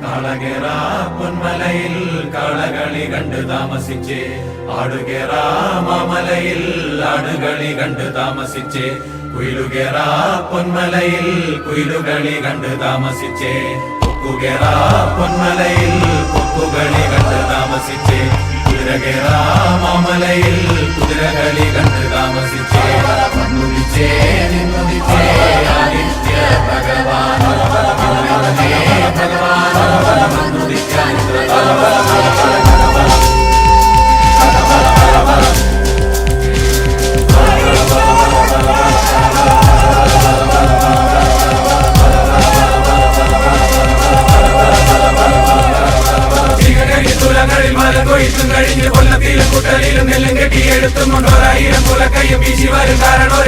കാളകേറ പൊന്മലയിൽ കാളകളി കണ്ട് താമസിച്ചേ, ആടുകേറ മാമലയിൽ ആടുകളി കണ്ട് താമസിച്ചേ, കുയിലുകേറ പൊന്മലയിൽ കുയിലുകളി കണ്ട് താമസിച്ചേ, കൊക്കുകേറ പൊന്മലയിൽ കൊക്കുകളി കണ്ട് താമസിച്ചേ, കുതിരകേറ മാമലയിൽ കുതിരകളി കണ്ട് താമസിച്ചേ, മണ്ണുദിച്ചേ നിന്നുദിച്ചേ ആദിത്യ ഭഗവാൻ കൊല്ലത്തിലും കുട്ടലിലും നെല്ലും കെട്ടിയെടുത്തും കൊണ്ടോരായിരം കുലക്കയും വീശി വരും കാരണം